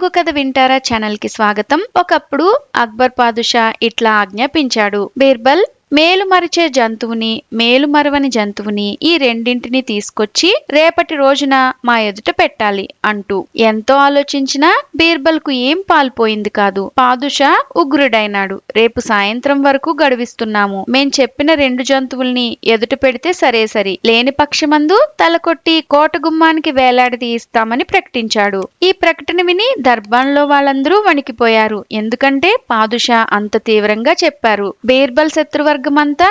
తెలుగు కథ వింటారా ఛానల్ కి స్వాగతం. ఒకప్పుడు అక్బర్ పాదుషా ఇట్లా ఆజ్ఞాపించాడు. బీర్బల్, మేలుమరిచే జంతువుని, మేలుమరవని జంతువుని ఈ రెండింటిని తీసుకొచ్చి రేపటి రోజున మా ఎదుట పెట్టాలి అంటూ ఎంతో ఆలోచించినా బీర్బల్ కు ఏం పాల్పోయింది కాదు. పాదుషా ఉగ్రుడైనాడు. రేపు సాయంత్రం వరకు గడువిస్తున్నాము. మేం చెప్పిన రెండు జంతువుల్ని ఎదుట పెడితే సరే, లేని పక్షమందు తలకొట్టి కోట గుమ్మానికి వేలాడదీయిస్తామని ప్రకటించాడు. ఈ ప్రకటన విని దర్బాన్లో వాళ్ళందరూ వణికిపోయారు. ఎందుకంటే పాదుషా అంత తీవ్రంగా చెప్పారు. బీర్బల్ శత్రువర్గమంతా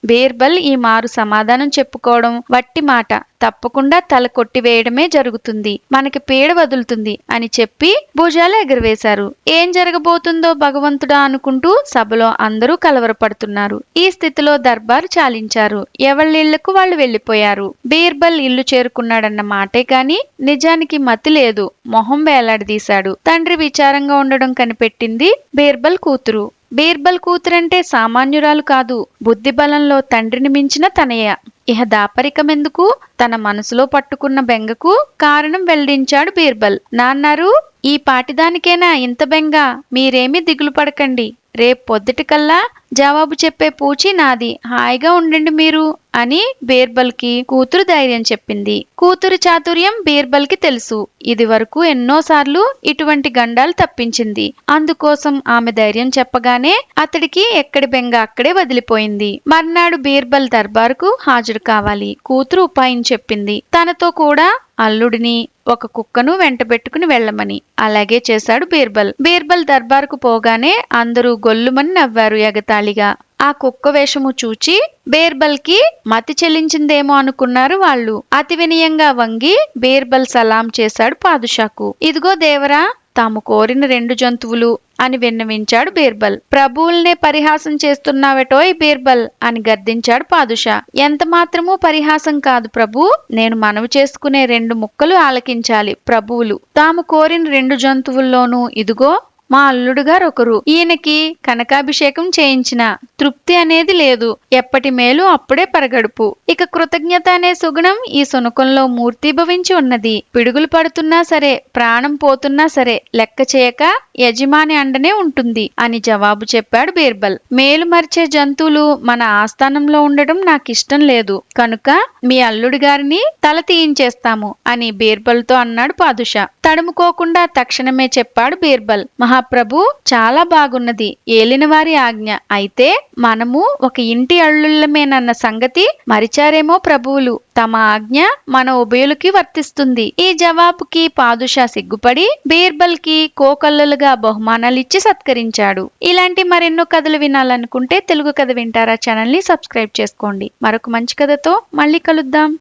బీర్బల్ ఈ మారు సమాధానం చెప్పుకోవడం వట్టి మాట, తప్పకుండా తల కొట్టివేయడమే జరుగుతుంది, మనకి పీడ వదులుతుంది అని చెప్పి భుజాలు ఎగరవేశారు. ఏం జరగబోతుందో భగవంతుడా అనుకుంటూ సభలో అందరూ కలవరపడుతున్నారు. ఈ స్థితిలో దర్బారు చాలించారు. ఎవళ్ళిళ్లకు వాళ్ళు వెళ్లిపోయారు. బీర్బల్ ఇల్లు చేరుకున్నాడన్న మాటే కాని నిజానికి మతి లేదు. మొహం వేలాడదీశాడు. తండ్రి విచారంగా ఉండడం కనిపెట్టింది బీర్బల్ కూతురు. బీర్బల్ కూతురంటే సామాన్యురాలు కాదు. బుద్ధి బలంలో తండ్రిని మించిన తనయ. ఇహ దాపరికమెందుకు? తన మనసులో పట్టుకున్న బెంగకు కారణం వెల్లడించాడు బీర్బల్. నాన్నారు, ఈ పాటిదానికేనా ఇంత బెంగ? మీరేమీ దిగులు పడకండి. రేపు పొద్దుటికల్లా జవాబు చెప్పే పూచి నాది. హాయిగా ఉండండి మీరు అని బీర్బల్ కి కూతురు ధైర్యం చెప్పింది. కూతురు చాతుర్యం బీర్బల్ కి తెలుసు. ఇది వరకు ఎన్నోసార్లు ఇటువంటి గండాలు తప్పించింది. అందుకోసం ఆమె ధైర్యం చెప్పగానే అతడికి ఎక్కడి బెంగ అక్కడే వదిలిపోయింది. మర్నాడు బీర్బల్ దర్బారుకు హాజరు కావాలి. కూతురు ఉపాయం చెప్పింది. తనతో కూడా అల్లుడిని, ఒక కుక్కను వెంటబెట్టుకుని వెళ్లమని. అలాగే చేశాడు బీర్బల్. బీర్బల్ దర్బారుకు పోగానే అందరూ గొల్లుమని నవ్వారు ఎగతాళిగా. ఆ కుక్క వేషము చూచి బీర్బల్ కి మతి చెల్లించిందేమో అనుకున్నారు వాళ్ళు. అతి వినయంగా వంగి బీర్బల్ సలాం చేశాడు పాదుషాకు. ఇదిగో దేవరా, తాము కోరిన రెండు జంతువులు అని విన్నవించాడు బీర్బల్. ప్రభువుల్నే పరిహాసం చేస్తున్నావటోయ్ బీర్బల్ అని గద్దించాడు పాదుషా. ఎంత మాత్రమూ పరిహాసం కాదు ప్రభు, నేను మనవి చేసుకునే రెండు ముక్కలు ఆలకించాలి. ప్రభువులు తాము కోరిన రెండు జంతువుల్లోనూ ఇదిగో మా అల్లుడుగారొకరు. ఈయనకి కనకాభిషేకం చేయించిన తృప్తి అనేది లేదు. ఎప్పటి మేలు అప్పుడే పరగడుపు. ఇక కృతజ్ఞత అనే సుగుణం ఈ సునకంలో మూర్తిభవించి ఉన్నది. పిడుగులు పడుతున్నా సరే, ప్రాణం పోతున్నా సరే లెక్క చేయక యజమాని అండనే ఉంటుంది అని జవాబు చెప్పాడు బీర్బల్. మేలు మరిచే జంతువులు మన ఆస్థానంలో ఉండడం నాకిష్టం లేదు. కనుక మీ అల్లుడి గారిని తల తీయించేస్తాము అని బీర్బల్ తో అన్నాడు పాదుషా. తడుముకోకుండా తక్షణమే చెప్పాడు బీర్బల్. మహాప్రభు, చాలా బాగున్నది ఏలినవారి ఆజ్ఞ. అయితే మనము ఒక ఇంటి అల్లుళ్ళమేనన్న సంగతి మరిచారేమో ప్రభువులు. తమ ఆజ్ఞ మన ఉభయులకి వర్తిస్తుంది. ఈ జవాబుకి పాదుషా సిగ్గుపడి బీర్బల్ కి కోకల్లులుగా బహుమానాలిచ్చి సత్కరించాడు. ఇలాంటి మరెన్నో కథలు వినాలనుకుంటే తెలుగు కథ వింటారా ఛానల్ ని సబ్స్క్రైబ్ చేసుకోండి. మరొక మంచి కథతో మళ్ళీ కలుద్దాం.